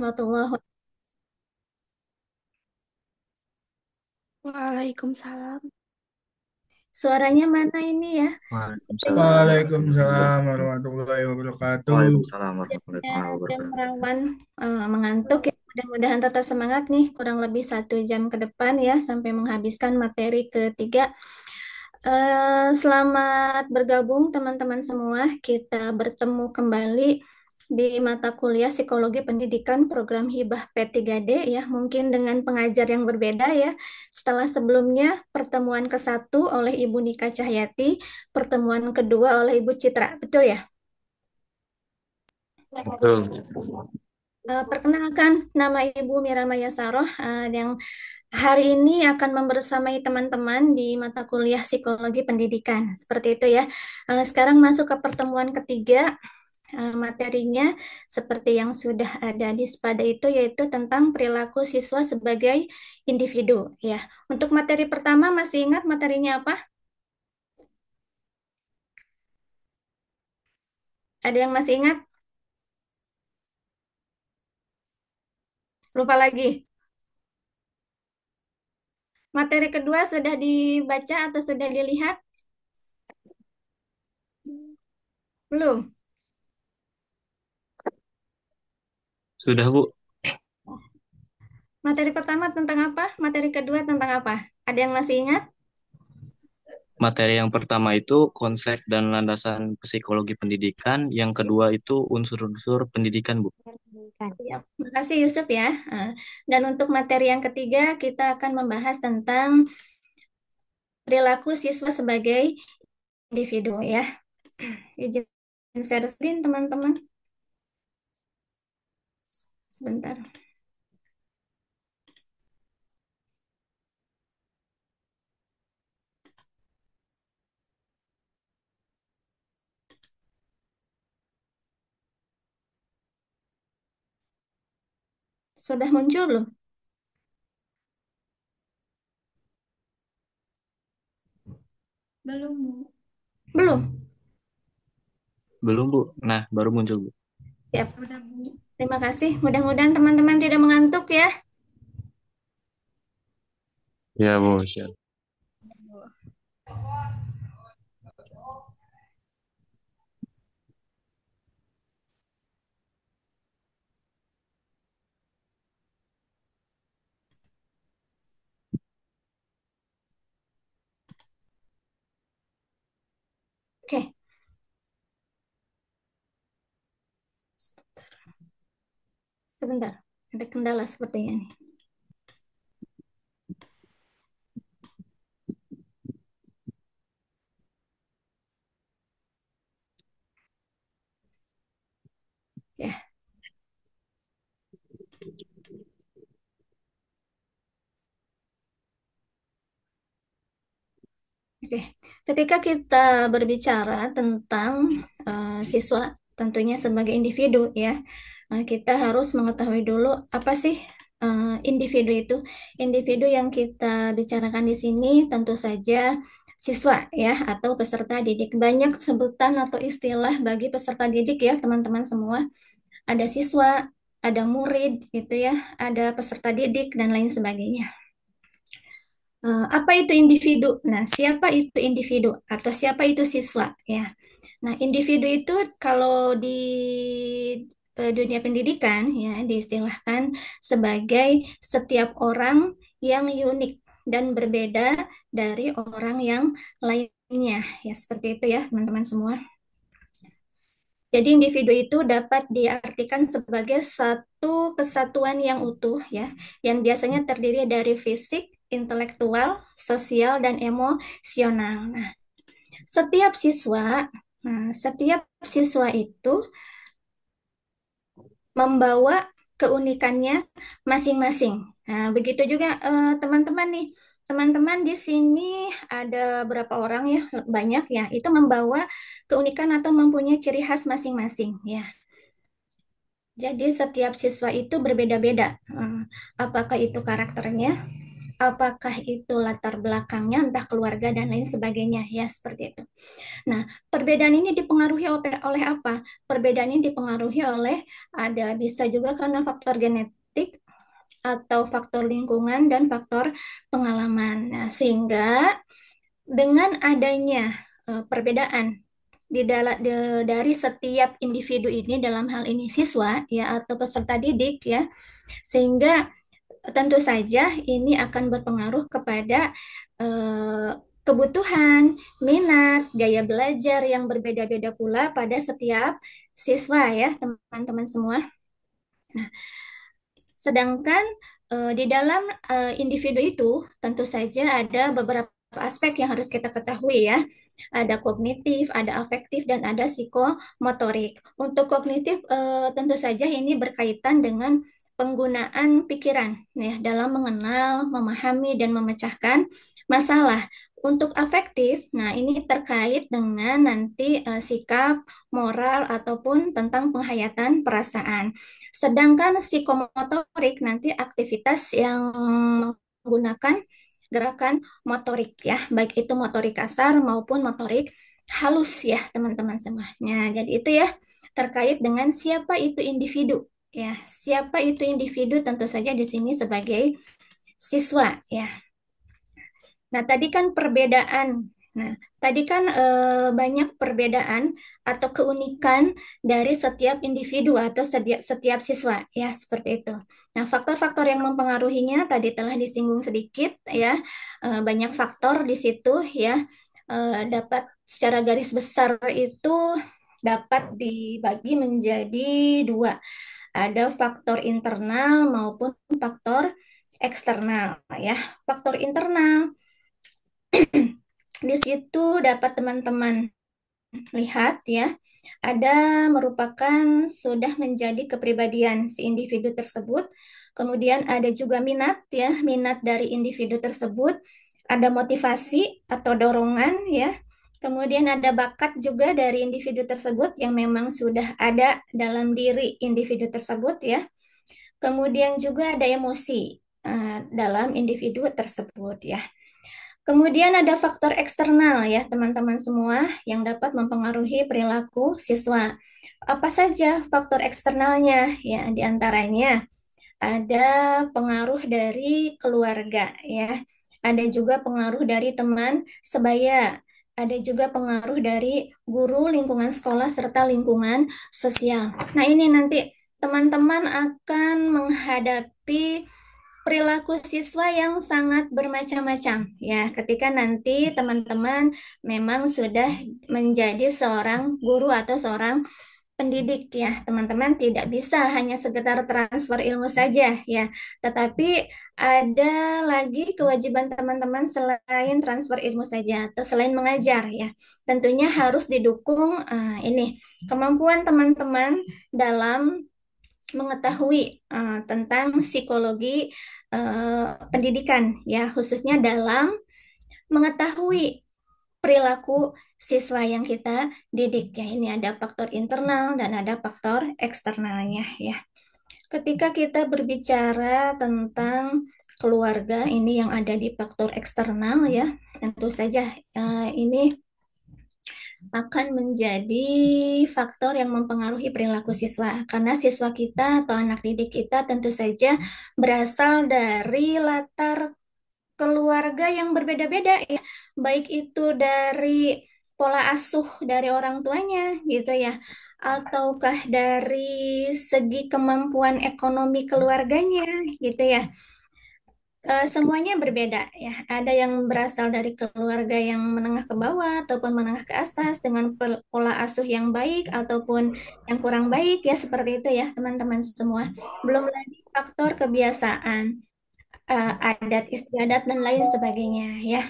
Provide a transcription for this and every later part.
warahmatullahi wabarakatuh. Waalaikumsalam. Suaranya mana ini ya? Sepertinya Waalaikumsalam warahmatullahi Waalaikumsalam wabarakatuh. warahmatullahi wabarakatuh. Waalaikumsalam warahmatullahi jamnya jam wabarakatuh. rawan mengantuk ya. Mudah-mudahan tetap semangat nih. Kurang lebih 1 jam ke depan ya sampai menghabiskan materi ketiga. Selamat bergabung teman-teman semua. Kita bertemu kembali di mata kuliah Psikologi Pendidikan program Hibah P3D ya. Mungkin dengan pengajar yang berbeda ya. Setelah sebelumnya pertemuan ke-1 oleh Ibu Nika Cahyati, pertemuan kedua oleh Ibu Citra. Betul ya? Betul. Perkenalkan, nama Ibu Mira Maya Saroh yang hari ini akan membersamai teman-teman di mata kuliah Psikologi Pendidikan. Seperti itu ya. Sekarang masuk ke pertemuan ketiga. Materinya seperti yang sudah ada di SPADA itu yaitu tentang perilaku siswa sebagai individu ya. Untuk materi pertama masih ingat materinya apa? Ada yang masih ingat? Lupa lagi. Materi kedua sudah dibaca atau sudah dilihat? Belum. Sudah, Bu. Materi pertama tentang apa? Materi kedua tentang apa? Ada yang masih ingat? Materi yang pertama itu konsep dan landasan psikologi pendidikan. Yang kedua itu unsur-unsur pendidikan, Bu. Ya, terima kasih Yusuf ya. Dan untuk materi yang ketiga, kita akan membahas tentang perilaku siswa sebagai individu ya. Izin share screen teman-teman. Sebentar. Sudah muncul belum? Belum, Bu. Belum. Belum, Bu. Nah, baru muncul, Bu. Siap. Udah, Bu. Terima kasih. Mudah-mudahan teman-teman tidak mengantuk ya. Ya, Bu. Siap. Bu. Oke, sebentar. Ada kendala sepertinya nih. Ya, oke. Ketika kita berbicara tentang siswa tentunya sebagai individu ya, kita harus mengetahui dulu apa sih individu itu. Individu yang kita bicarakan di sini tentu saja siswa ya atau peserta didik. Banyak sebutan atau istilah bagi peserta didik ya teman-teman semua. Ada siswa, ada murid gitu ya, ada peserta didik dan lain sebagainya. Apa itu individu? Nah, siapa itu individu atau siapa itu siswa ya? Nah, individu itu kalau di dunia pendidikan ya diistilahkan sebagai setiap orang yang unik dan berbeda dari orang yang lainnya ya seperti itu ya teman-teman semua. Jadi individu itu dapat diartikan sebagai satu kesatuan yang utuh ya, yang biasanya terdiri dari fisik, intelektual, sosial, dan emosional. Nah, setiap siswa, setiap siswa itu membawa keunikannya masing-masing. Nah, begitu juga teman-teman nih. Teman-teman di sini ada berapa orang ya? Banyak ya. Itu membawa keunikan atau mempunyai ciri khas masing-masing ya. Jadi setiap siswa itu berbeda-beda. Apakah itu karakternya, apakah itu latar belakangnya, entah keluarga dan lain sebagainya, ya seperti itu. Nah, perbedaan ini dipengaruhi oleh apa? Perbedaan ini dipengaruhi oleh ada bisa juga karena faktor genetik atau faktor lingkungan dan faktor pengalaman. Nah, sehingga dengan adanya perbedaan dari setiap individu ini dalam hal ini siswa ya atau peserta didik ya, sehingga tentu saja ini akan berpengaruh kepada kebutuhan, minat, gaya belajar yang berbeda-beda pula pada setiap siswa ya, teman-teman semua. Nah, sedangkan di dalam individu itu tentu saja ada beberapa aspek yang harus kita ketahui ya. Ada kognitif, ada afektif, dan ada psikomotorik. Untuk kognitif tentu saja ini berkaitan dengan penggunaan pikiran ya dalam mengenal, memahami, dan memecahkan masalah. Untuk afektif, nah ini terkait dengan nanti sikap, moral, ataupun tentang penghayatan perasaan. Sedangkan psikomotorik nanti aktivitas yang menggunakan gerakan motorik ya, baik itu motorik kasar maupun motorik halus ya teman-teman semuanya. Jadi itu ya terkait dengan siapa itu individu ya. Siapa itu individu tentu saja di sini sebagai siswa ya. Nah, tadi kan perbedaan. Nah, tadi kan banyak perbedaan atau keunikan dari setiap individu atau setiap siswa, ya seperti itu. Nah, faktor-faktor yang mempengaruhinya tadi telah disinggung sedikit, ya. Banyak faktor di situ, ya. Dapat secara garis besar itu dapat dibagi menjadi dua. Ada faktor internal maupun faktor eksternal, ya. Faktor internal di situ dapat teman-teman lihat ya, ada merupakan sudah menjadi kepribadian si individu tersebut. Kemudian ada juga minat ya, minat dari individu tersebut. Ada motivasi atau dorongan ya. Kemudian ada bakat juga dari individu tersebut yang memang sudah ada dalam diri individu tersebut ya. Kemudian juga ada emosi dalam individu tersebut ya. Kemudian ada faktor eksternal ya teman-teman semua yang dapat mempengaruhi perilaku siswa. Apa saja faktor eksternalnya? Ya, diantaranya ada pengaruh dari keluarga ya. Ada juga pengaruh dari teman sebaya. Ada juga pengaruh dari guru, lingkungan sekolah, serta lingkungan sosial. Nah, ini nanti teman-teman akan menghadapi perilaku siswa yang sangat bermacam-macam ya ketika nanti teman-teman memang sudah menjadi seorang guru atau seorang pendidik ya teman-teman tidak bisa hanya sekedar transfer ilmu saja ya tetapi ada lagi kewajiban teman-teman selain transfer ilmu saja atau selain mengajar ya tentunya harus didukung ini kemampuan teman-teman dalam mengetahui tentang psikologi pendidikan ya khususnya dalam mengetahui perilaku siswa yang kita didik ya ini ada faktor internal dan ada faktor eksternalnya ya ketika kita berbicara tentang keluarga ini yang ada di faktor eksternal ya tentu saja ini akan menjadi faktor yang mempengaruhi perilaku siswa. Karena siswa kita atau anak didik kita tentu saja berasal dari latar keluarga yang berbeda-beda ya. Baik itu dari pola asuh dari orang tuanya gitu ya. Ataukah dari segi kemampuan ekonomi keluarganya gitu ya. Semuanya berbeda ya. Ada yang berasal dari keluarga yang menengah ke bawah ataupun menengah ke atas dengan pola asuh yang baik ataupun yang kurang baik ya seperti itu ya teman-teman semua. Belum lagi faktor kebiasaan, adat istiadat dan lain sebagainya ya.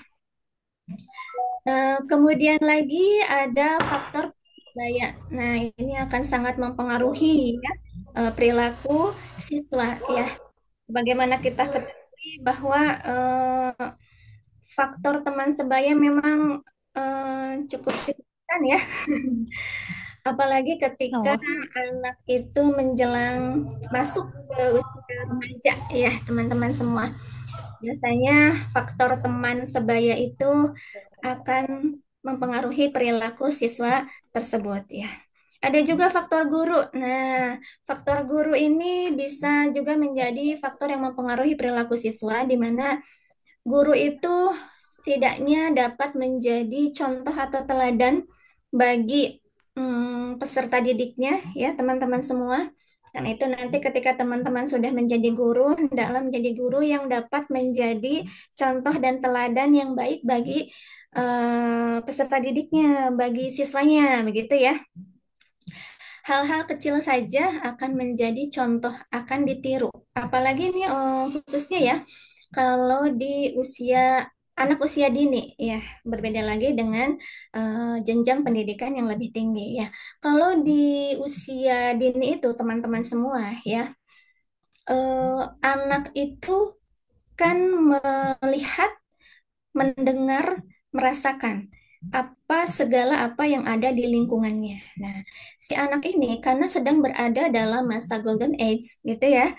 Kemudian lagi ada faktor budaya. Nah, ini akan sangat mempengaruhi ya perilaku siswa ya. Bagaimana kita ketahui bahwa faktor teman sebaya memang cukup signifikan ya. Apalagi ketika Oh, anak itu menjelang masuk ke usia remaja ya, teman-teman semua. Biasanya faktor teman sebaya itu akan mempengaruhi perilaku siswa tersebut ya. Ada juga faktor guru. Nah, faktor guru ini bisa juga menjadi faktor yang mempengaruhi perilaku siswa, di mana guru itu setidaknya dapat menjadi contoh atau teladan bagi peserta didiknya, ya teman-teman semua. Karena itu nanti ketika teman-teman sudah menjadi guru, hendaklah menjadi guru yang dapat menjadi contoh dan teladan yang baik bagi peserta didiknya, bagi siswanya, begitu ya. Hal-hal kecil saja akan menjadi contoh, akan ditiru. Apalagi nih khususnya ya, kalau di anak usia dini ya, berbeda lagi dengan jenjang pendidikan yang lebih tinggi ya. Kalau di usia dini itu teman-teman semua ya, anak itu kan melihat, mendengar, merasakan segala apa yang ada di lingkungannya. Nah, si anak ini karena sedang berada dalam masa golden age gitu ya,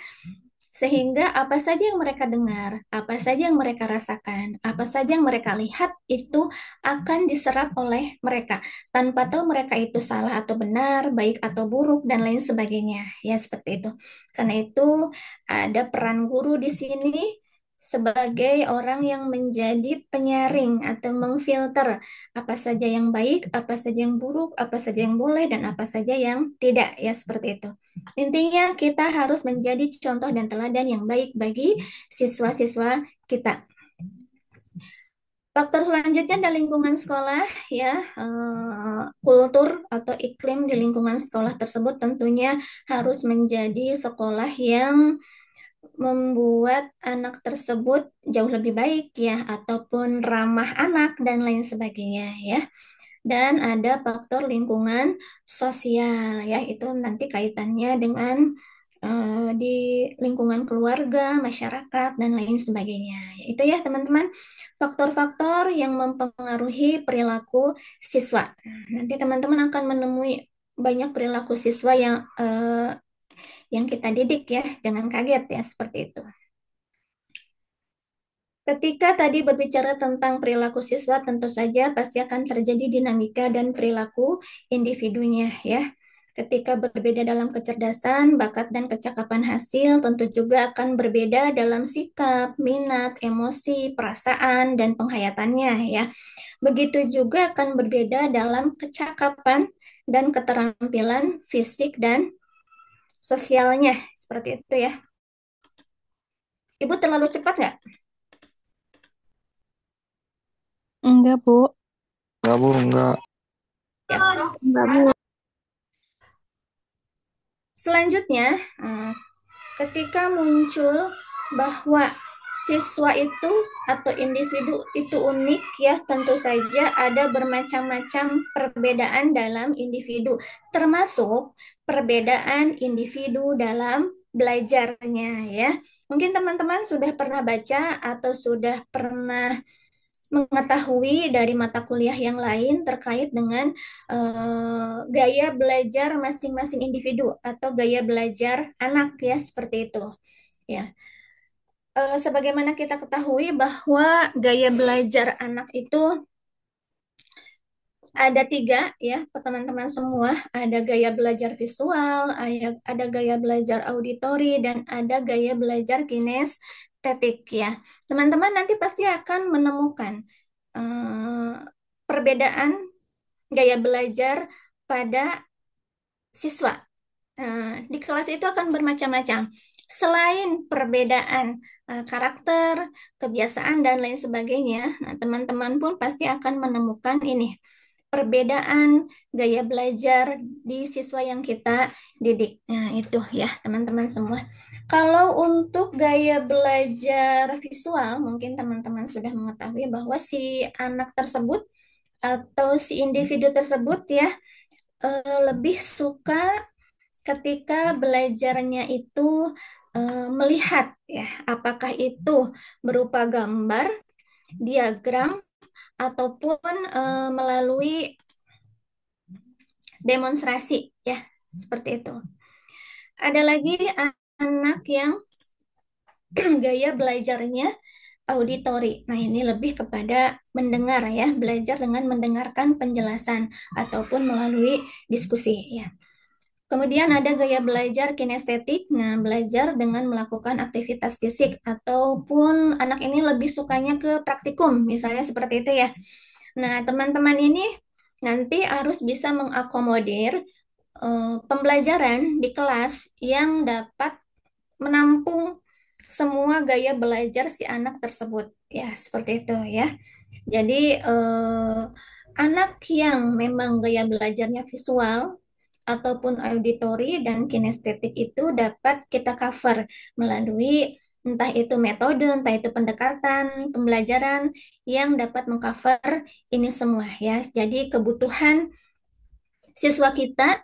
sehingga apa saja yang mereka dengar, apa saja yang mereka rasakan, apa saja yang mereka lihat itu akan diserap oleh mereka tanpa tahu mereka itu salah atau benar, baik atau buruk dan lain sebagainya. Ya seperti itu. Karena itu ada peran guru di sini sebagai orang yang menjadi penyaring atau memfilter apa saja yang baik, apa saja yang buruk, apa saja yang boleh dan apa saja yang tidak, ya seperti itu. Intinya kita harus menjadi contoh dan teladan yang baik bagi siswa-siswa kita. Faktor selanjutnya adalah lingkungan sekolah, ya, kultur atau iklim di lingkungan sekolah tersebut tentunya harus menjadi sekolah yang membuat anak tersebut jauh lebih baik ya, ataupun ramah anak dan lain sebagainya ya. Dan ada faktor lingkungan sosial ya, itu nanti kaitannya dengan di lingkungan keluarga, masyarakat, dan lain sebagainya. Itu ya teman-teman, faktor-faktor yang mempengaruhi perilaku siswa. Nanti teman-teman akan menemui banyak perilaku siswa yang kita didik ya, jangan kaget ya seperti itu. Ketika tadi berbicara tentang perilaku siswa, tentu saja pasti akan terjadi dinamika dan perilaku individunya ya. Ketika berbeda dalam kecerdasan, bakat, dan kecakapan hasil, tentu juga akan berbeda dalam sikap, minat, emosi, perasaan, dan penghayatannya ya. Begitu juga akan berbeda dalam kecakapan dan keterampilan fisik dan sosialnya. Seperti itu ya. Ibu terlalu cepat nggak? Enggak, Bu. Enggak, Bu, enggak. Ya. Enggak, Bu. Selanjutnya, ketika muncul bahwa siswa itu atau individu itu unik ya, tentu saja ada bermacam-macam perbedaan dalam individu, termasuk perbedaan individu dalam belajarnya ya. Mungkin teman-teman sudah pernah baca atau sudah pernah mengetahui dari mata kuliah yang lain terkait dengan gaya belajar masing-masing individu atau gaya belajar anak ya, seperti itu. Ya, sebagaimana kita ketahui bahwa gaya belajar anak itu ada tiga ya, teman-teman semua. Ada gaya belajar visual, ada gaya belajar auditori, dan ada gaya belajar kinestetik ya. Teman-teman nanti pasti akan menemukan eh, perbedaan gaya belajar pada siswa. Di kelas itu akan bermacam-macam. Selain perbedaan karakter, kebiasaan, dan lain sebagainya, nah, teman-teman pun pasti akan menemukan ini perbedaan gaya belajar di siswa yang kita didik. Nah, itu ya, teman-teman semua. Kalau untuk gaya belajar visual, mungkin teman-teman sudah mengetahui bahwa si anak tersebut atau si individu tersebut ya lebih suka ketika belajarnya itu melihat ya, apakah itu berupa gambar, diagram, ataupun melalui demonstrasi ya, seperti itu. Ada lagi anak yang gaya belajarnya auditory. Nah, ini lebih kepada mendengar ya, belajar dengan mendengarkan penjelasan ataupun melalui diskusi ya. Kemudian ada gaya belajar kinestetik. Nah, belajar dengan melakukan aktivitas fisik ataupun anak ini lebih sukanya ke praktikum, misalnya seperti itu ya. Nah, teman-teman ini nanti harus bisa mengakomodir pembelajaran di kelas yang dapat menampung semua gaya belajar si anak tersebut. Ya, seperti itu ya. Jadi, anak yang memang gaya belajarnya visual ataupun auditory dan kinestetik itu dapat kita cover melalui entah itu metode, entah itu pendekatan, pembelajaran yang dapat mengcover ini semua ya. Jadi kebutuhan siswa kita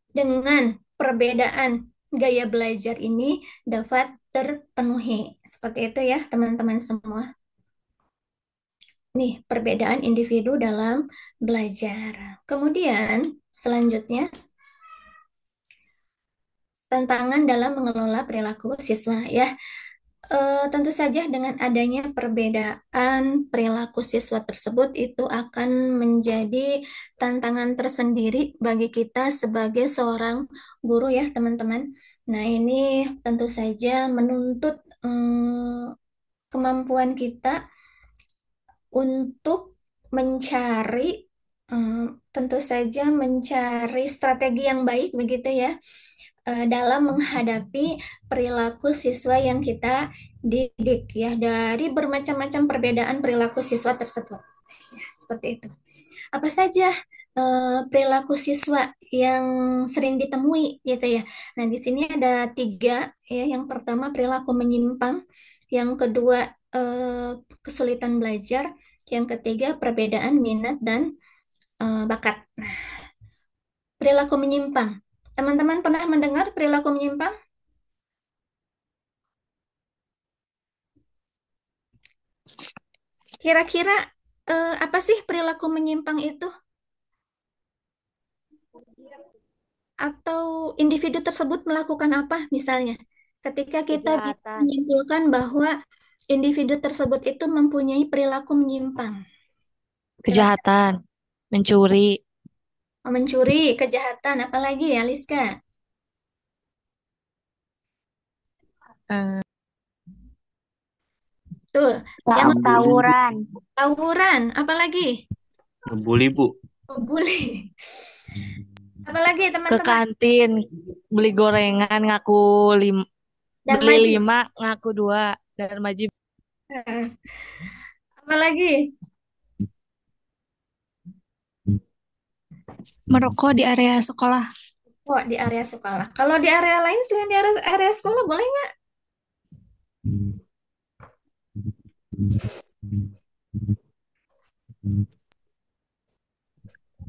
dengan perbedaan gaya belajar ini dapat terpenuhi. Seperti itu ya teman-teman semua. Nih, perbedaan individu dalam belajar. Kemudian selanjutnya tantangan dalam mengelola perilaku siswa ya. Tentu saja dengan adanya perbedaan perilaku siswa tersebut itu akan menjadi tantangan tersendiri bagi kita sebagai seorang guru ya teman-teman. Nah ini tentu saja menuntut kemampuan kita untuk mencari tentu saja mencari strategi yang baik begitu ya dalam menghadapi perilaku siswa yang kita didik ya dari bermacam-macam perbedaan perilaku siswa tersebut. Ya, seperti itu. Apa saja perilaku siswa yang sering ditemui gitu ya. Nah, di sini ada tiga ya. Yang pertama perilaku menyimpang, yang kedua kesulitan belajar, yang ketiga perbedaan minat dan bakat. Nah, perilaku menyimpang. Teman-teman pernah mendengar perilaku menyimpang? Kira-kira apa sih perilaku menyimpang itu? Atau individu tersebut melakukan apa misalnya? Ketika kita bisa Kejahatan. menyimpulkan bahwa individu tersebut itu mempunyai perilaku menyimpang. Kira-kira Kejahatan, mencuri, mencuri, kejahatan, apalagi ya, Liska? eh, Tuh, yang Ngebully, Bu. tawuran, tawuran, apalagi? Ngebully, Bu. Bully. Apalagi ke teman-teman? kantin, beli gorengan ngaku beli Darmaji. 5 ngaku 2 dan Majib Eh, Apalagi? Merokok di area sekolah. Oh, di area sekolah. Kalau di area lain selain di area sekolah boleh nggak?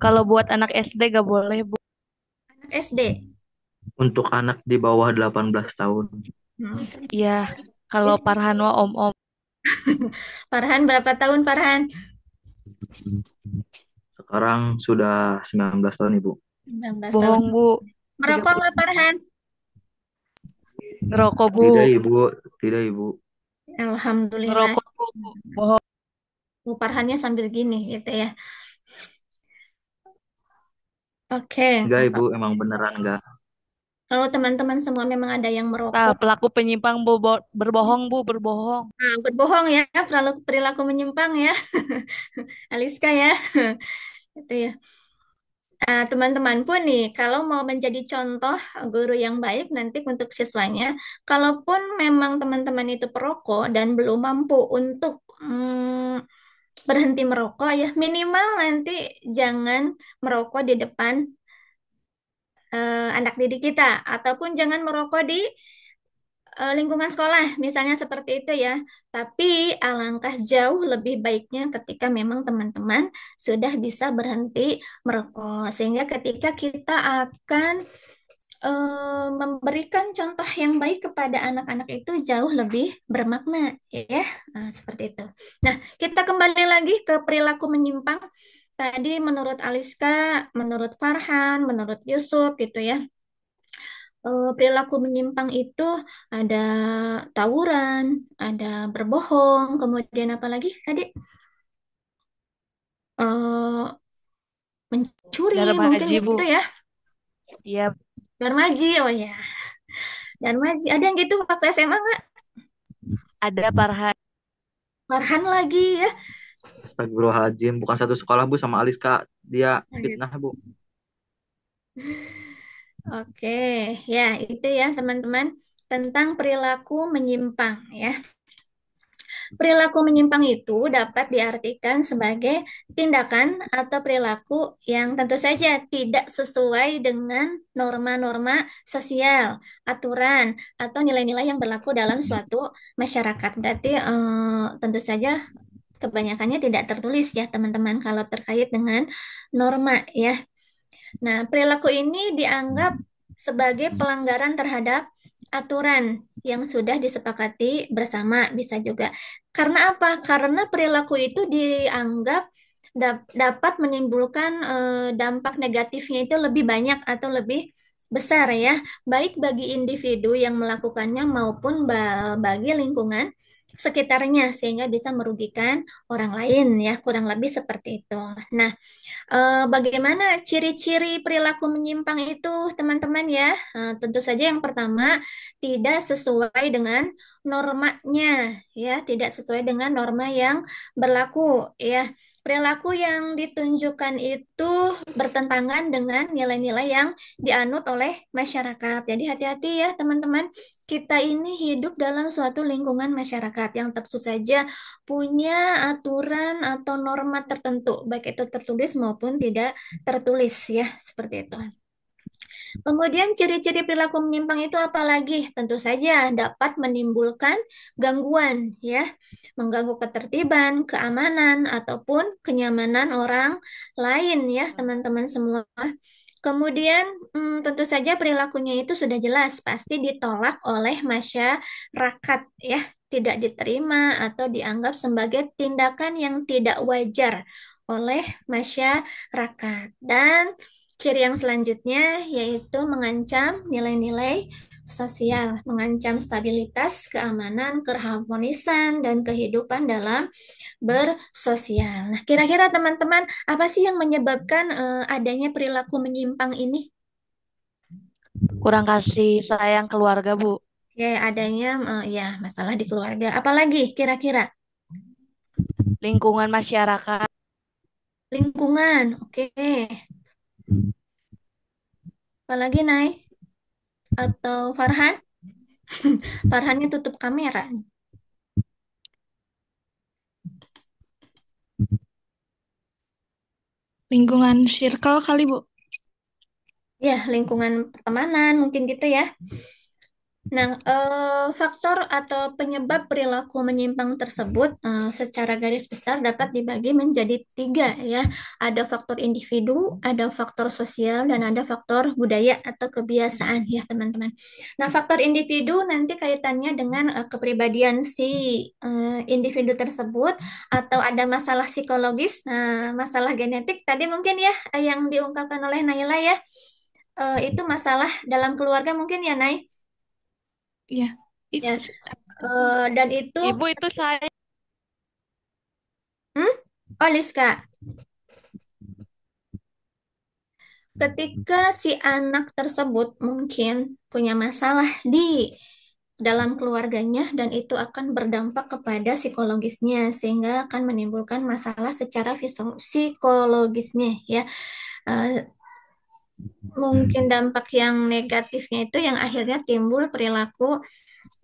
kalau buat anak SD gak boleh Bu. Anak SD. Untuk anak di bawah 18 tahun. Iya, kalau Farhan wa om-om Farhan berapa tahun Farhan? Sekarang sudah 19 tahun, Ibu. 19 tahun. bohong Bu, Merokok nggak Farhan? ngerokok Bu, Tidak, Ibu. Tidak, Ibu. Alhamdulillah. ngerokok Bu, bohong. Bu Farhannya sambil gini gitu ya. Oke. Enggak, Ibu. Emang beneran enggak. Kalau teman-teman semua memang ada yang Nah, merokok, pelaku penyimpang berbohong Bu, berbohong. nah, berbohong ya, perilaku perilaku menyimpang ya, Aliska ya, itu ya. Teman-teman pun nih, kalau mau menjadi contoh guru yang baik nanti untuk siswanya, kalaupun memang teman-teman itu perokok dan belum mampu untuk berhenti merokok ya, minimal nanti jangan merokok di depan anak didik kita, ataupun jangan merokok di lingkungan sekolah, misalnya seperti itu ya. Tapi alangkah jauh lebih baiknya ketika memang teman-teman sudah bisa berhenti merokok. Sehingga ketika kita akan memberikan contoh yang baik kepada anak-anak itu jauh lebih bermakna, ya. Nah, seperti itu. Nah, kita kembali lagi ke perilaku menyimpang. Tadi menurut Aliska, menurut Farhan, menurut Yusuf gitu ya. perilaku menyimpang itu ada tawuran, ada berbohong, kemudian apa lagi tadi? Eh, Mencuri mungkin Darmaji, kayak Bu. gitu ya. Iya, Darmaji, oh ya. Darmaji, ada yang gitu waktu SMA nggak? ada Farhan. Farhan lagi ya. Astagfirullahaladzim. Bukan satu sekolah Bu sama Aliska. Dia Nah, gitu. fitnah Bu. Oke, ya itu ya teman-teman tentang perilaku menyimpang ya. Perilaku menyimpang itu dapat diartikan sebagai tindakan atau perilaku yang tentu saja tidak sesuai dengan norma-norma sosial, aturan, atau nilai-nilai yang berlaku dalam suatu masyarakat. Berarti tentu saja kebanyakannya tidak tertulis ya teman-teman kalau terkait dengan norma ya. Nah, perilaku ini dianggap sebagai pelanggaran terhadap aturan yang sudah disepakati bersama, bisa juga. Karena apa? Karena perilaku itu dianggap dapat menimbulkan dampak negatifnya itu lebih banyak atau lebih besar ya, baik bagi individu yang melakukannya maupun bagi lingkungan sekitarnya sehingga bisa merugikan orang lain ya, kurang lebih seperti itu. Nah, bagaimana ciri-ciri perilaku menyimpang itu, teman-teman ya? Tentu saja yang pertama tidak sesuai dengan normanya, ya, tidak sesuai dengan norma yang berlaku, ya. Perilaku yang ditunjukkan itu bertentangan dengan nilai-nilai yang dianut oleh masyarakat. Jadi hati-hati ya, teman-teman. Kita ini hidup dalam suatu lingkungan masyarakat yang tentu saja punya aturan atau norma tertentu, baik itu tertulis maupun tidak tertulis ya, seperti itu. Kemudian ciri-ciri perilaku menyimpang itu apalagi? Tentu saja dapat menimbulkan gangguan ya, mengganggu ketertiban, keamanan ataupun kenyamanan orang lain ya, teman-teman semua. Kemudian tentu saja perilakunya itu sudah jelas pasti ditolak oleh masyarakat ya, tidak diterima atau dianggap sebagai tindakan yang tidak wajar oleh masyarakat. Dan ciri yang selanjutnya yaitu mengancam nilai-nilai sosial, mengancam stabilitas, keamanan, keharmonisan, dan kehidupan dalam bersosial. Nah, kira-kira teman-teman, apa sih yang menyebabkan adanya perilaku menyimpang ini? Kurang kasih sayang keluarga, Bu. Ya, adanya ya masalah di keluarga. Apalagi kira-kira? Lingkungan masyarakat. Lingkungan. Oke. Apalagi Nay atau Farhan? Farhannya tutup kamera. Lingkungan circle kali, Bu. Ya, lingkungan pertemanan mungkin gitu ya. Nah, faktor atau penyebab perilaku menyimpang tersebut secara garis besar dapat dibagi menjadi tiga ya. Ada faktor individu, ada faktor sosial, dan ada faktor budaya atau kebiasaan ya teman-teman. Nah, faktor individu nanti kaitannya dengan kepribadian si individu tersebut atau ada masalah psikologis, masalah genetik tadi mungkin ya yang diungkapkan oleh Naila ya. Itu masalah dalam keluarga mungkin ya, Nay. Iya. Ya, It's dan itu, Ibu itu saya. hmm? Oh, Liska, ketika si anak tersebut mungkin punya masalah di dalam keluarganya dan itu akan berdampak kepada psikologisnya sehingga akan menimbulkan masalah secara psikologisnya ya. Eh, Mungkin dampak yang negatifnya itu yang akhirnya timbul perilaku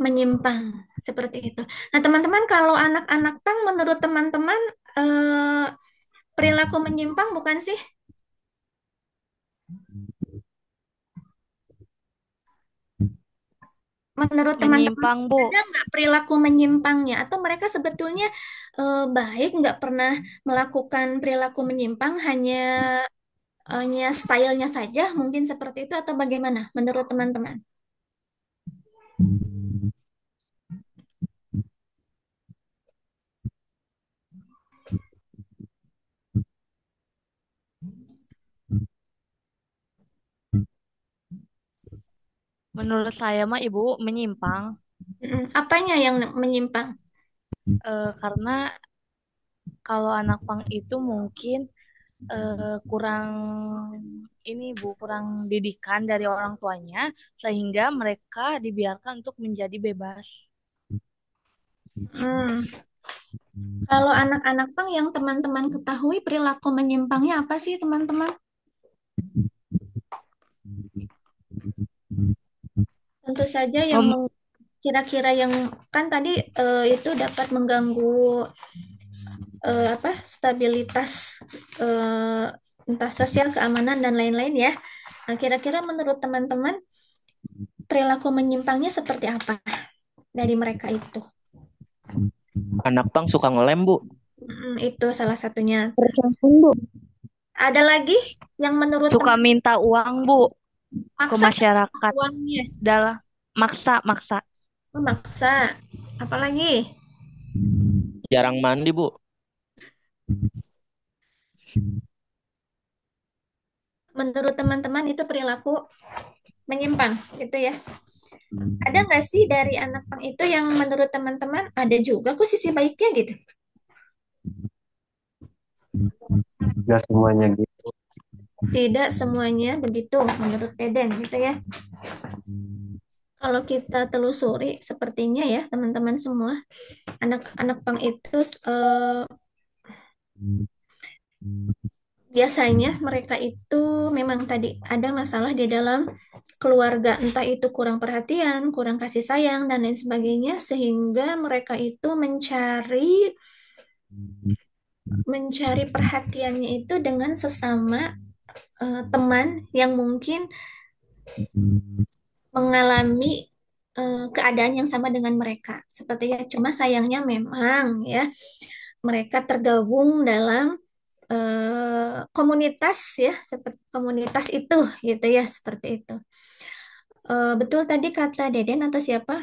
menyimpang seperti itu. Nah, teman-teman kalau anak-anak pang menurut teman-teman eh, perilaku menyimpang bukan sih? Menurut teman-teman Menyimpang, Bu. ada nggak perilaku menyimpangnya atau mereka sebetulnya baik nggak pernah melakukan perilaku menyimpang hanya stylenya saja mungkin seperti itu atau bagaimana menurut teman-teman? menurut saya mah Ibu menyimpang. Apanya yang menyimpang? Karena kalau anak pang itu mungkin kurang ini Bu, kurang didikan dari orang tuanya sehingga mereka dibiarkan untuk menjadi bebas. Hmm. Kalau anak-anak pang yang teman-teman ketahui perilaku menyimpangnya apa sih teman-teman? Tentu saja yang Om, kira-kira yang kan tadi itu dapat mengganggu apa stabilitas eh, entah sosial, keamanan dan lain-lain ya. Nah, kira-kira menurut teman-teman perilaku menyimpangnya seperti apa dari mereka itu? Anak pang suka ngelem, Bu. Itu salah satunya. Perasaan, Bu. Ada lagi yang menurut suka teman minta uang Bu ke maksa masyarakat uangnya, dalam maksa. memaksa. Apalagi Jarang mandi, Bu. menurut teman-teman itu perilaku menyimpang gitu ya. Ada nggak sih dari anak pang itu yang menurut teman-teman ada juga kok sisi baiknya gitu? Gak semuanya gitu. Tidak semuanya begitu menurut Deden gitu ya. Kalau kita telusuri sepertinya ya teman-teman semua, anak-anak pang itu biasanya mereka itu memang tadi ada masalah di dalam keluarga, entah itu kurang perhatian, kurang kasih sayang dan lain sebagainya sehingga mereka itu mencari perhatiannya itu dengan sesama teman yang mungkin mengalami keadaan yang sama dengan mereka. Sepertinya cuma sayangnya memang ya mereka tergabung dalam komunitas ya, seperti komunitas itu gitu ya, seperti itu. Betul tadi kata Deden atau siapa,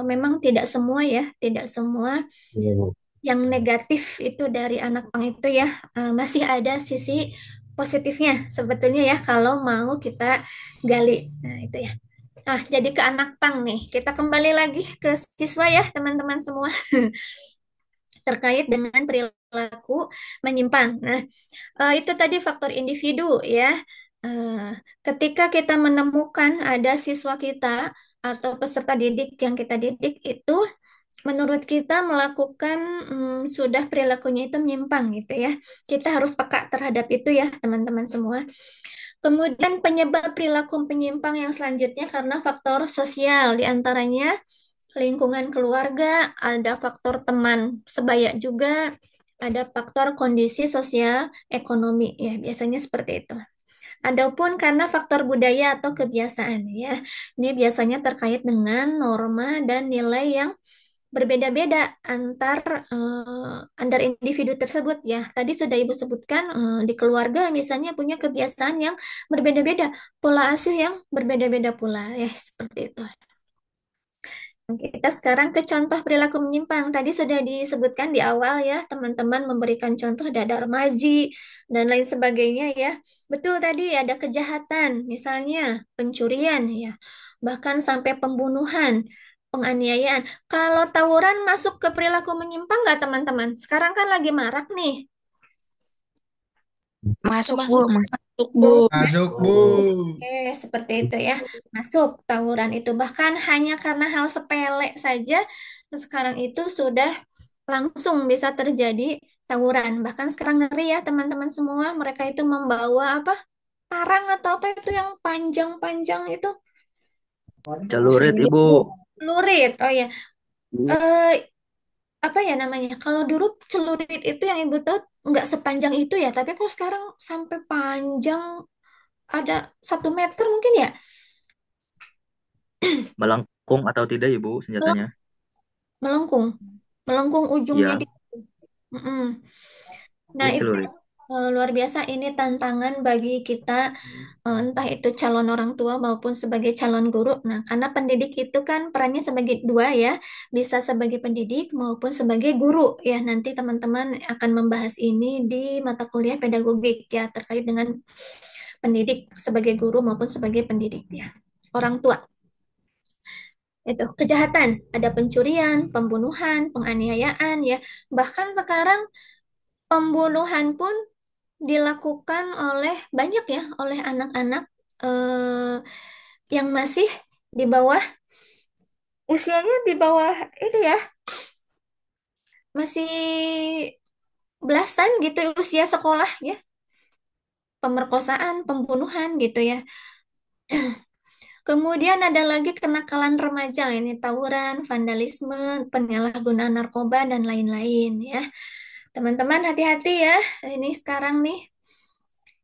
memang tidak semua ya, tidak semua Iya, Bu. yang negatif itu dari anak pang itu ya, masih ada sisi positifnya sebetulnya ya kalau mau kita gali. Nah, itu ya. Ah, jadi ke anak pang nih. Kita kembali lagi ke siswa ya, teman-teman semua. Terkait dengan perilaku menyimpang. Nah, itu tadi faktor individu ya. Ketika kita menemukan ada siswa kita atau peserta didik yang kita didik itu menurut kita melakukan sudah perilakunya itu menyimpang gitu ya. Kita harus peka terhadap itu ya, teman-teman semua. Kemudian penyebab perilaku penyimpang yang selanjutnya karena faktor sosial, diantaranya lingkungan keluarga, ada faktor teman sebaya juga, ada faktor kondisi sosial ekonomi ya, biasanya seperti itu. Adapun karena faktor budaya atau kebiasaan ya, ini biasanya terkait dengan norma dan nilai yang berbeda-beda antar individu tersebut ya. Tadi sudah Ibu sebutkan di keluarga misalnya punya kebiasaan yang berbeda-beda, pola asuh yang berbeda-beda pula ya seperti itu. Kita sekarang ke contoh perilaku menyimpang. Tadi sudah disebutkan di awal ya, teman-teman memberikan contoh dadar maji dan lain sebagainya ya. Betul tadi ada kejahatan, misalnya pencurian ya, bahkan sampai pembunuhan, penganiayaan. Kalau tawuran masuk ke perilaku menyimpang nggak teman-teman? Sekarang kan lagi marak nih. Masuk, Bu. Termasuk Masuk, Bu. Masuk, Bu. Oke, seperti itu ya. Masuk tawuran itu. Bahkan hanya karena hal sepele saja, sekarang itu sudah langsung bisa terjadi tawuran. Bahkan sekarang ngeri ya teman-teman semua, mereka itu membawa apa? Parang atau apa itu yang panjang-panjang itu? Celurit, Ibu. Lurit. Oh ya. Eh, apa ya namanya? Kalau dulu celurit itu yang ibu tahu nggak sepanjang itu ya, tapi kok sekarang sampai panjang ada 1 meter mungkin ya? Melengkung atau tidak, Ibu, senjatanya? Melengkung, melengkung ujungnya Iya, di. Mm-mm. Nah, iya itu celurit. luar biasa. Ini tantangan bagi kita, entah itu calon orang tua maupun sebagai calon guru. Nah, karena pendidik itu kan perannya sebagai dua ya, bisa sebagai pendidik maupun sebagai guru ya. Nanti teman-teman akan membahas ini di mata kuliah pedagogik ya terkait dengan pendidik sebagai guru maupun sebagai pendidik ya, orang tua. Itu kejahatan, ada pencurian, pembunuhan, penganiayaan ya. Bahkan sekarang pembunuhan pun dilakukan oleh banyak ya, oleh anak-anak yang masih di bawah usianya di bawah itu ya, masih belasan gitu usia sekolah ya, pemerkosaan, pembunuhan gitu ya. Kemudian ada lagi kenakalan remaja ini tawuran, vandalisme, penyalahgunaan narkoba dan lain-lain ya. Teman-teman hati-hati ya. Ini sekarang nih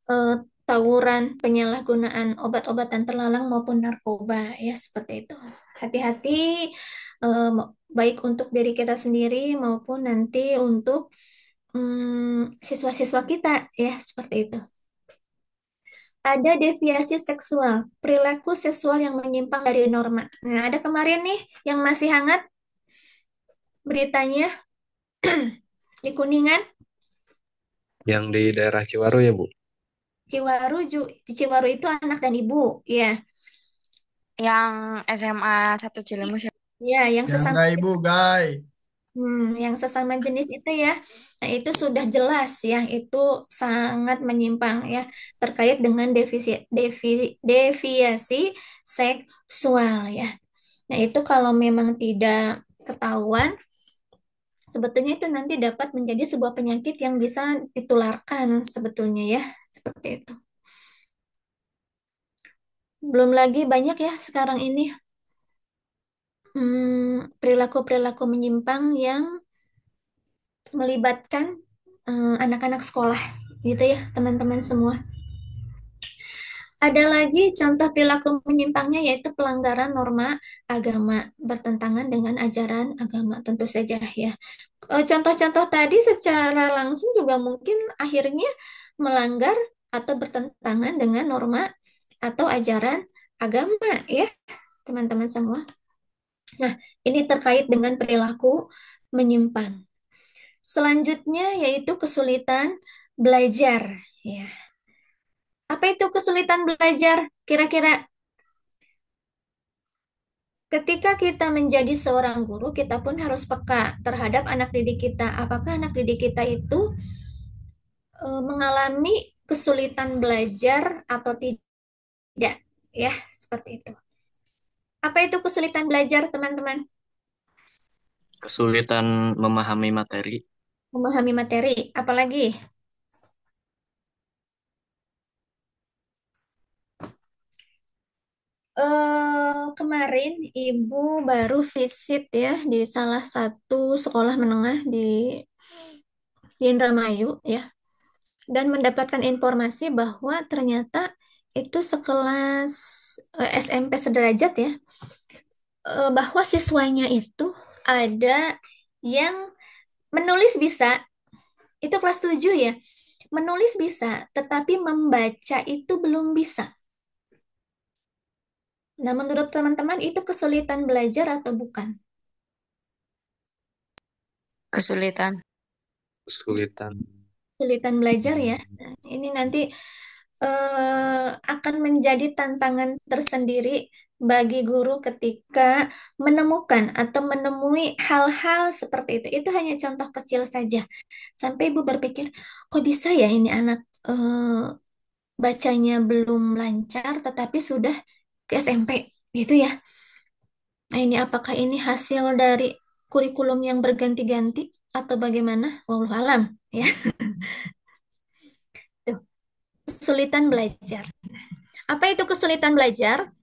eh, tawuran, penyalahgunaan obat-obatan terlarang maupun narkoba ya seperti itu. Hati-hati baik untuk diri kita sendiri maupun nanti untuk siswa-siswa kita ya seperti itu. Ada deviasi seksual, perilaku seksual yang menyimpang dari norma. Nah, ada kemarin nih yang masih hangat beritanya di Kuningan, Yang di daerah Ciwaru ya, Bu? Ciwaru, di Ciwaru itu anak dan ibu, ya, Yang SMA 1 Cilemus ya. ya, yang Yang sesama, enggak ibu, guys. yang sesama jenis itu ya. Nah, itu sudah jelas ya, itu sangat menyimpang ya terkait dengan deviasi seksual ya. Nah, itu kalau memang tidak ketahuan, sebetulnya itu nanti dapat menjadi sebuah penyakit yang bisa ditularkan sebetulnya ya, seperti itu. Belum lagi banyak ya sekarang ini perilaku-perilaku menyimpang yang melibatkan anak-anak sekolah, gitu ya, teman-teman semua. Ada lagi contoh perilaku menyimpangnya yaitu pelanggaran norma agama bertentangan dengan ajaran agama tentu saja ya. Contoh-contoh tadi secara langsung juga mungkin akhirnya melanggar atau bertentangan dengan norma atau ajaran agama ya, teman-teman semua. Nah, ini terkait dengan perilaku menyimpang. Selanjutnya yaitu kesulitan belajar ya. Apa itu kesulitan belajar? Kira-kira ketika kita menjadi seorang guru, kita pun harus peka terhadap anak didik kita. Apakah anak didik kita itu mengalami kesulitan belajar atau tidak? Ya, seperti itu. Apa itu kesulitan belajar, teman-teman? Kesulitan memahami materi. Memahami materi. Apalagi? Kemarin Ibu baru visit ya di salah satu sekolah menengah di Indramayu ya, dan mendapatkan informasi bahwa ternyata itu sekelas SMP sederajat ya, bahwa siswanya itu ada yang menulis bisa, itu kelas 7 ya, menulis bisa, tetapi membaca itu belum bisa. Nah, menurut teman-teman itu kesulitan belajar atau bukan? Kesulitan. Kesulitan. Kesulitan belajar ya. Nah, ini nanti akan menjadi tantangan tersendiri bagi guru ketika menemukan atau menemui hal-hal seperti itu. Itu hanya contoh kecil saja. Sampai Ibu berpikir, kok bisa ya ini anak bacanya belum lancar tetapi sudah ke SMP gitu ya. Nah, ini apakah ini hasil dari kurikulum yang berganti-ganti atau bagaimana? Wallahu alam ya. Tuh, kesulitan belajar. Apa itu kesulitan belajar?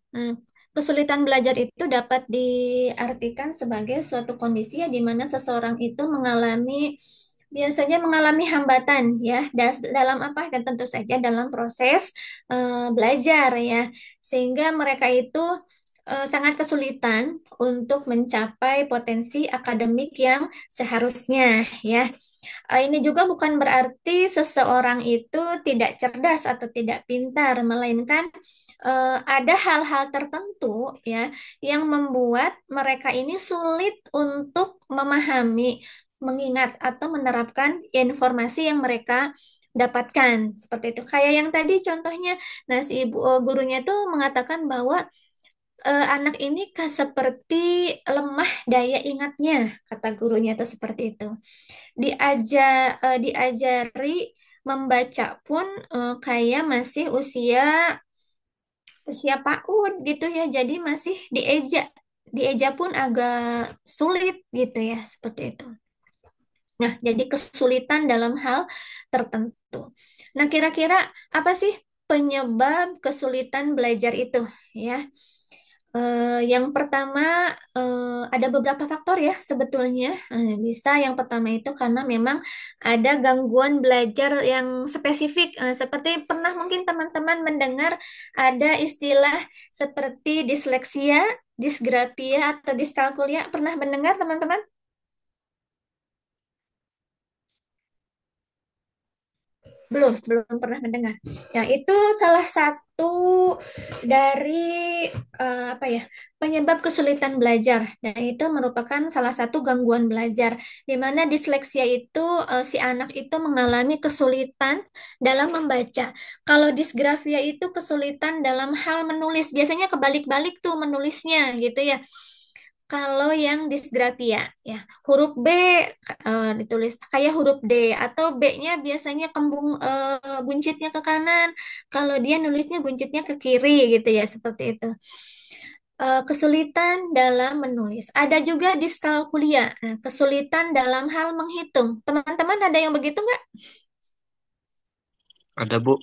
Kesulitan belajar itu dapat diartikan sebagai suatu kondisi ya, di mana seseorang itu biasanya mengalami hambatan ya dalam apa? Dan tentu saja dalam proses belajar ya, sehingga mereka itu sangat kesulitan untuk mencapai potensi akademik yang seharusnya ya. Ini juga bukan berarti seseorang itu tidak cerdas atau tidak pintar, melainkan ada hal-hal tertentu ya yang membuat mereka ini sulit untuk memahami, mengingat atau menerapkan informasi yang mereka dapatkan seperti itu. Kayak yang tadi contohnya, nah si ibu gurunya itu mengatakan bahwa anak ini seperti lemah daya ingatnya, kata gurunya itu seperti itu. Diajari membaca pun kayak masih usia usia PAUD gitu ya. Jadi masih dieja pun agak sulit gitu ya, seperti itu. Nah, jadi kesulitan dalam hal tertentu. Nah, kira-kira apa sih penyebab kesulitan belajar itu ya? Yang pertama, ada beberapa faktor ya sebetulnya. Bisa yang pertama itu karena memang ada gangguan belajar yang spesifik. Seperti pernah mungkin teman-teman mendengar ada istilah seperti disleksia, disgrafia, atau diskalkulia. Pernah mendengar teman-teman? Belum pernah mendengar. Nah, itu salah satu dari apa ya, penyebab kesulitan belajar. Dan itu merupakan salah satu gangguan belajar di mana disleksia itu si anak itu mengalami kesulitan dalam membaca. Kalau disgrafia itu kesulitan dalam hal menulis. Biasanya kebalik-balik tuh menulisnya gitu ya. Kalau yang disgrafia ya, huruf B ditulis kayak huruf D atau B-nya biasanya kembung buncitnya ke kanan. Kalau dia nulisnya buncitnya ke kiri gitu ya, seperti itu. Kesulitan dalam menulis. Ada juga diskalkulia. Nah, kesulitan dalam hal menghitung. Teman-teman ada yang begitu nggak? Ada, Bu.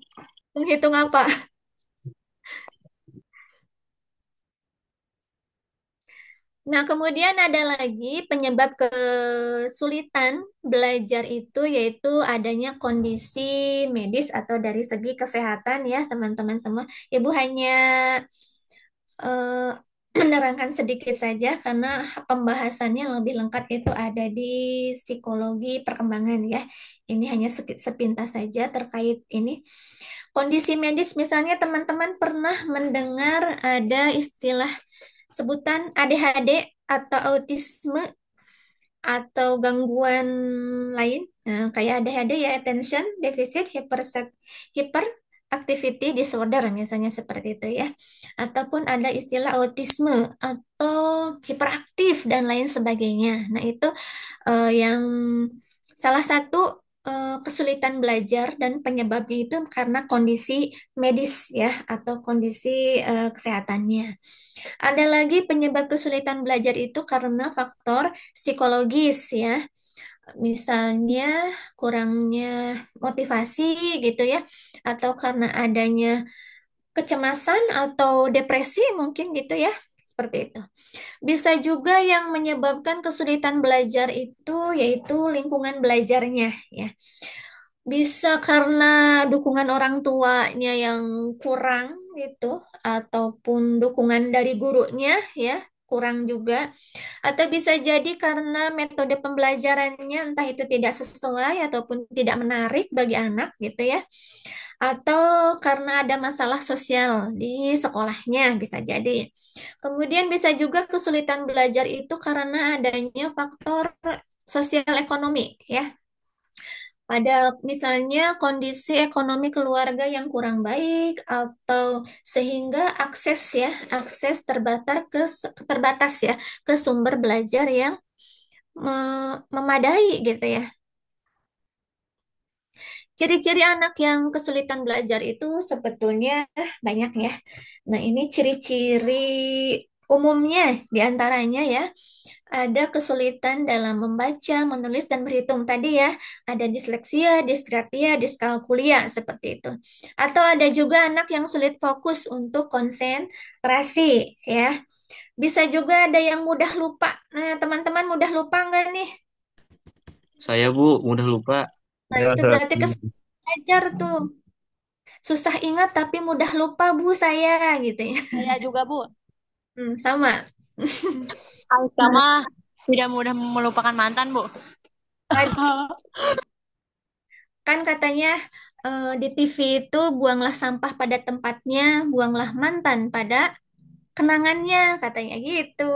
Menghitung apa? Nah, kemudian ada lagi penyebab kesulitan belajar itu yaitu adanya kondisi medis atau dari segi kesehatan ya, teman-teman semua. Ibu hanya eh, menerangkan sedikit saja karena pembahasannya lebih lengkap itu ada di psikologi perkembangan ya. Ini hanya sepintas saja terkait ini. Kondisi medis misalnya teman-teman pernah mendengar ada istilah sebutan ADHD atau autisme atau gangguan lain. Nah, kayak ADHD ya, attention deficit hyperactivity disorder misalnya seperti itu ya. Ataupun ada istilah autisme atau hiperaktif dan lain sebagainya. Nah, itu yang salah satu kesulitan belajar dan penyebabnya itu karena kondisi medis ya atau kondisi kesehatannya. Ada lagi penyebab kesulitan belajar itu karena faktor psikologis ya. Misalnya kurangnya motivasi gitu ya, atau karena adanya kecemasan atau depresi mungkin gitu ya, seperti itu. Bisa juga yang menyebabkan kesulitan belajar itu yaitu lingkungan belajarnya ya. Bisa karena dukungan orang tuanya yang kurang gitu, ataupun dukungan dari gurunya ya, kurang juga. Atau bisa jadi karena metode pembelajarannya entah itu tidak sesuai ataupun tidak menarik bagi anak gitu ya. Atau karena ada masalah sosial di sekolahnya bisa jadi. Kemudian bisa juga kesulitan belajar itu karena adanya faktor sosial ekonomi ya. Ada misalnya kondisi ekonomi keluarga yang kurang baik atau sehingga akses terbatas ya ke sumber belajar yang memadai gitu ya. Ciri-ciri anak yang kesulitan belajar itu sebetulnya banyak ya. Nah, ini ciri-ciri umumnya diantaranya ya. Ada kesulitan dalam membaca, menulis, dan berhitung tadi ya. Ada disleksia, disgrafia, diskalkulia, seperti itu. Atau ada juga anak yang sulit fokus untuk konsentrasi ya. Bisa juga ada yang mudah lupa. Nah, teman-teman mudah lupa nggak nih? Saya, Bu, mudah lupa. Nah, Ya, itu saya berarti kesulitan belajar tuh. Susah ingat tapi mudah lupa, Bu, saya gitu ya. Saya juga, Bu. Sama. Aisyah mah tidak mudah melupakan mantan, Bu. Kan katanya di TV itu buanglah sampah pada tempatnya, buanglah mantan pada kenangannya, katanya gitu.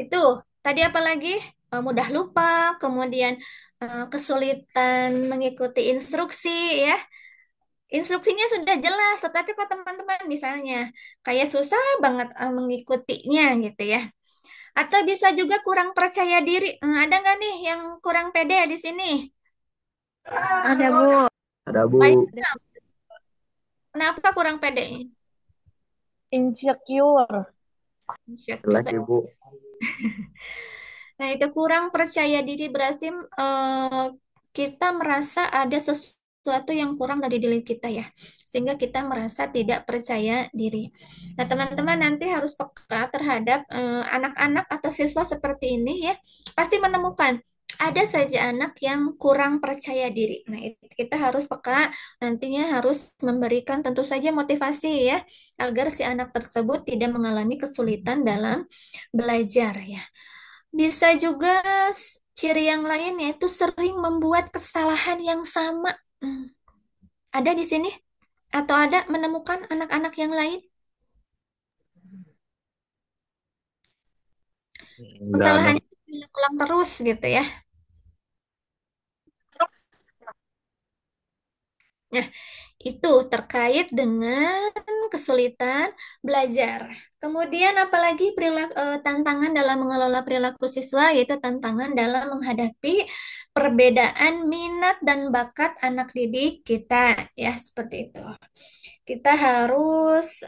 Itu tadi apa lagi? Mudah lupa, kemudian kesulitan mengikuti instruksi ya, Instruksinya sudah jelas, tetapi kok teman-teman misalnya kayak susah banget mengikutinya gitu ya. Atau bisa juga kurang percaya diri. Ada nggak nih yang kurang pede di sini? Ada, Bu. Ada Bu. Banyak. Kenapa kurang pede? Insecure. Syok Jelek juga. Ibu. Nah, itu kurang percaya diri berarti kita merasa ada sesuatu yang kurang dari diri kita ya. Sehingga kita merasa tidak percaya diri. Nah, teman-teman nanti harus peka terhadap anak-anak atau siswa seperti ini ya. Pasti menemukan ada saja anak yang kurang percaya diri. Nah, kita harus peka, nantinya harus memberikan tentu saja motivasi ya, agar si anak tersebut tidak mengalami kesulitan dalam belajar ya. Bisa juga ciri yang lain yaitu sering membuat kesalahan yang sama. Ada di sini? Atau ada menemukan anak-anak yang lain? Nggak ada. Kesalahannya ulang terus gitu ya. Nah, itu terkait dengan kesulitan belajar. Kemudian apalagi tantangan dalam mengelola perilaku siswa yaitu tantangan dalam menghadapi perbedaan minat dan bakat anak didik kita ya seperti itu. Kita harus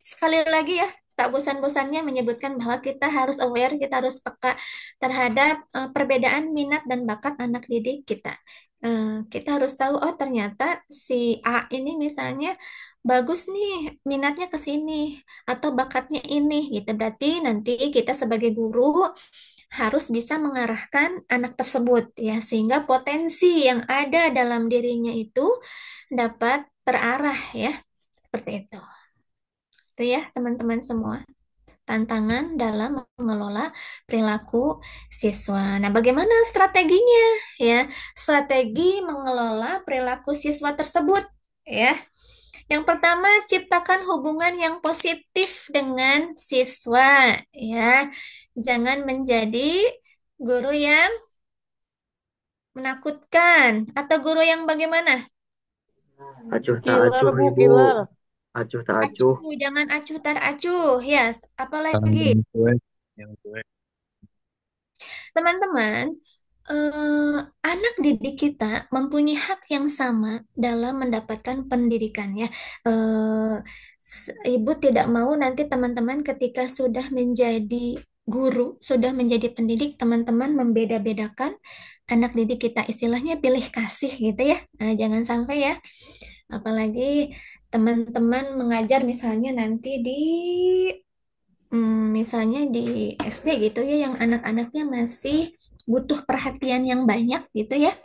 sekali lagi ya tak bosan-bosannya menyebutkan bahwa kita harus aware, kita harus peka terhadap perbedaan minat dan bakat anak didik kita. Kita harus tahu, oh ternyata si A ini misalnya bagus nih minatnya ke sini atau bakatnya ini gitu. Berarti nanti kita sebagai guru harus bisa mengarahkan anak tersebut ya sehingga potensi yang ada dalam dirinya itu dapat terarah ya. Seperti itu. Itu ya teman-teman semua tantangan dalam mengelola perilaku siswa. Nah, bagaimana strateginya ya? Strategi mengelola perilaku siswa tersebut ya. Yang pertama, ciptakan hubungan yang positif dengan siswa ya. Jangan menjadi guru yang menakutkan atau guru yang bagaimana? Acuh tak Killer, acuh Bu, Ibu. killer. Acuh tak acuh. Acuh, jangan acuh tar acuh. Yes, apalagi? Yang cuek. Yang cuek. Teman-teman, anak didik kita mempunyai hak yang sama dalam mendapatkan pendidikan ya. Ibu tidak mau nanti teman-teman ketika sudah menjadi guru, sudah menjadi pendidik, teman-teman membeda-bedakan anak didik kita, istilahnya pilih kasih gitu ya. Nah, jangan sampai ya. Apalagi teman-teman mengajar misalnya nanti di misalnya di SD gitu ya yang anak-anaknya masih butuh perhatian yang banyak gitu ya.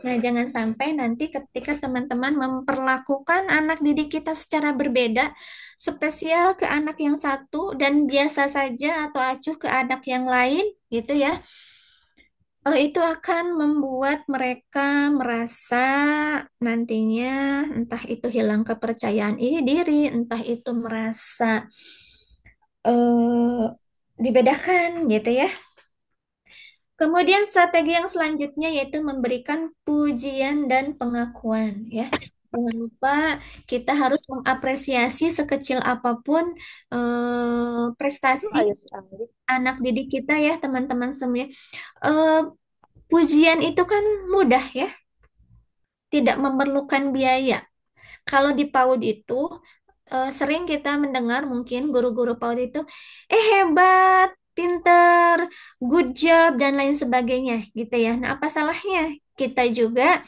Nah, jangan sampai nanti ketika teman-teman memperlakukan anak didik kita secara berbeda, spesial ke anak yang satu dan biasa saja atau acuh ke anak yang lain gitu ya. Itu akan membuat mereka merasa nantinya entah itu hilang kepercayaan diri, entah itu merasa eh, dibedakan gitu ya. Kemudian strategi yang selanjutnya yaitu memberikan pujian dan pengakuan ya. Jangan lupa kita harus mengapresiasi sekecil apapun prestasi anak didik kita ya teman-teman semua. Eh, Pujian itu kan mudah ya, tidak memerlukan biaya. Kalau di PAUD itu sering kita mendengar mungkin guru-guru PAUD itu, hebat, pinter, good job, dan lain sebagainya gitu ya. Nah, apa salahnya kita juga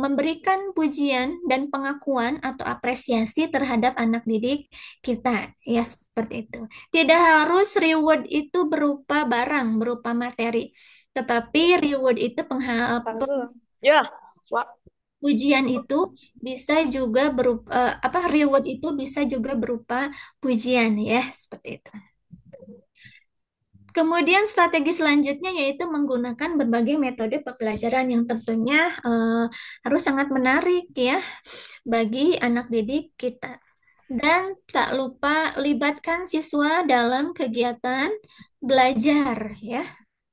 memberikan pujian dan pengakuan atau apresiasi terhadap anak didik kita ya seperti itu. Tidak harus reward itu berupa barang, berupa materi, tetapi reward itu Ya, Wak. pujian itu bisa juga berupa reward itu bisa juga berupa pujian ya seperti itu. Kemudian strategi selanjutnya yaitu menggunakan berbagai metode pembelajaran yang tentunya harus sangat menarik ya bagi anak didik kita. Dan tak lupa libatkan siswa dalam kegiatan belajar ya.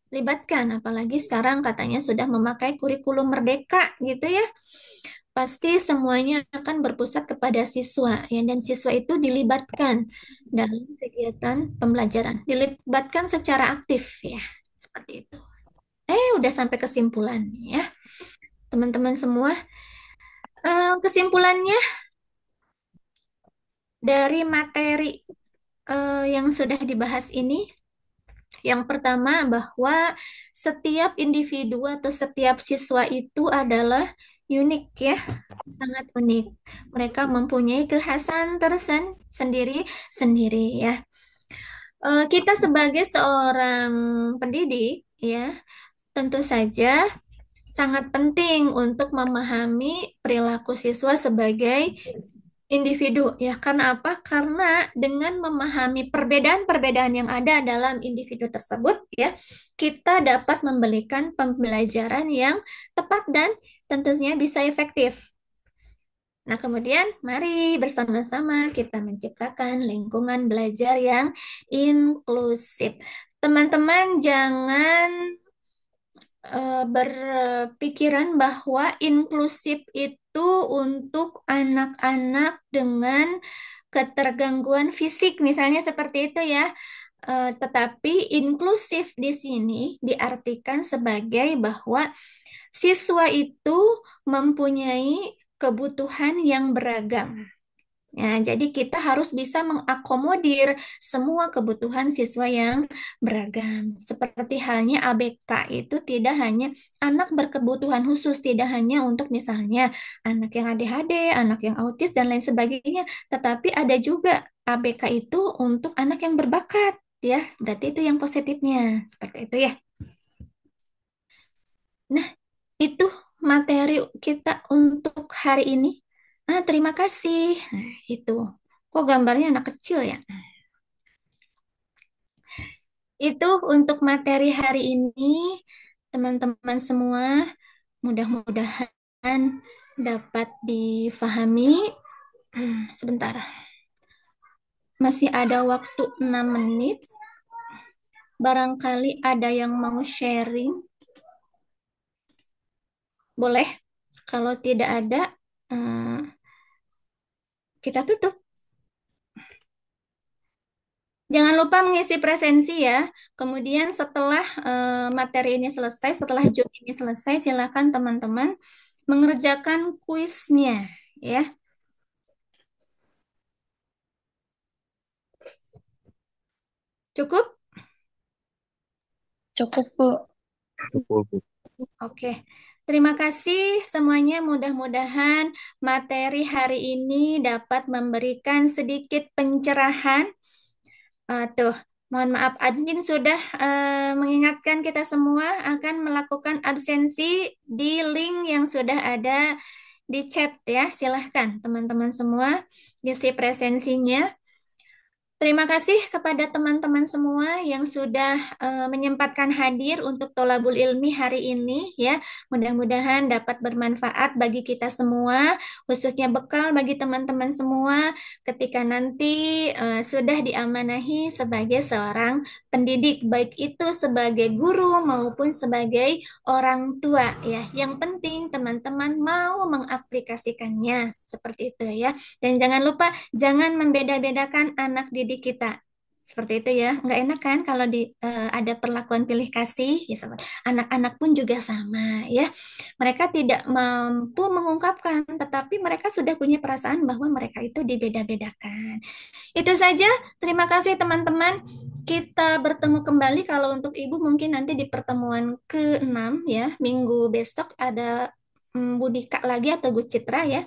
Libatkan apalagi sekarang katanya sudah memakai kurikulum merdeka gitu ya. pasti semuanya akan berpusat kepada siswa ya, dan siswa itu dilibatkan dalam kegiatan pembelajaran, dilibatkan secara aktif ya, seperti itu. Udah sampai kesimpulan ya, teman-teman semua. Kesimpulannya dari materi yang sudah dibahas ini, yang pertama bahwa setiap individu atau setiap siswa itu adalah unik ya, sangat unik. Mereka mempunyai kekhasan tersendiri ya. Kita sebagai seorang pendidik ya, tentu saja sangat penting untuk memahami perilaku siswa sebagai individu ya. Karena apa? Karena dengan memahami perbedaan-perbedaan yang ada dalam individu tersebut ya, kita dapat memberikan pembelajaran yang tepat dan tentunya bisa efektif. Nah, kemudian mari bersama-sama kita menciptakan lingkungan belajar yang inklusif. Teman-teman jangan berpikiran bahwa inklusif itu untuk anak-anak dengan ketergangguan fisik, misalnya seperti itu ya. Tetapi inklusif di sini diartikan sebagai bahwa siswa itu mempunyai kebutuhan yang beragam. Ya, jadi kita harus bisa mengakomodir semua kebutuhan siswa yang beragam. Seperti halnya ABK itu tidak hanya anak berkebutuhan khusus, tidak hanya untuk misalnya anak yang ADHD, anak yang autis, dan lain sebagainya. Tetapi ada juga ABK itu untuk anak yang berbakat, ya. Berarti itu yang positifnya. Seperti itu ya. Nah, itu materi kita untuk hari ini. Terima kasih. Nah, itu. Kok gambarnya anak kecil ya? Itu untuk materi hari ini, teman-teman semua. Mudah-mudahan dapat difahami. Sebentar. Masih ada waktu 6 menit. Barangkali ada yang mau sharing. Boleh. Kalau tidak ada, kita tutup. Jangan lupa mengisi presensi ya. Kemudian setelah materi ini selesai, setelah Zoom ini selesai, silakan teman-teman mengerjakan kuisnya ya. Cukup? Cukup, Bu. Cukup, Bu. Oke. Terima kasih semuanya. Mudah-mudahan materi hari ini dapat memberikan sedikit pencerahan. Tuh, mohon maaf, admin sudah mengingatkan kita semua akan melakukan absensi di link yang sudah ada di chat ya. Silahkan teman-teman semua isi presensinya. Terima kasih kepada teman-teman semua yang sudah menyempatkan hadir untuk Tholabul Ilmi hari ini ya. Mudah-mudahan dapat bermanfaat bagi kita semua, khususnya bekal bagi teman-teman semua ketika nanti sudah diamanahi sebagai seorang pendidik, baik itu sebagai guru maupun sebagai orang tua ya. Yang penting teman-teman mau mengaplikasikannya seperti itu ya. Dan jangan lupa jangan membeda-bedakan anak didik kita. Seperti itu ya. Nggak enak kan kalau ada perlakuan pilih kasih. Ya, anak-anak pun juga sama ya. Mereka tidak mampu mengungkapkan, tetapi mereka sudah punya perasaan bahwa mereka itu dibeda-bedakan. Itu saja. Terima kasih teman-teman. Kita bertemu kembali kalau untuk Ibu mungkin nanti di pertemuan ke-6 ya. Minggu besok ada Bu Dika lagi atau Bu Citra ya.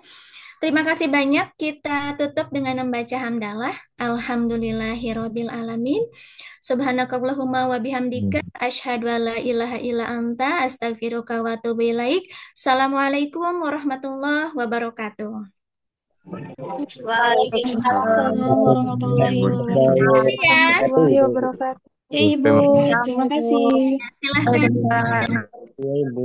Terima kasih banyak. Kita tutup dengan membaca hamdalah. Alhamdulillahirabbil alamin. Subhanakallahumma wa bihamdika asyhadu an la ilaha illa anta astaghfiruka wa atubu ilaik. Assalamualaikum warahmatullahi wabarakatuh. Waalaikumsalam warahmatullahi Terima kasih ya. wabarakatuh. Ya, Ibu. Terima kasih. Silahkan. Iya, Ibu.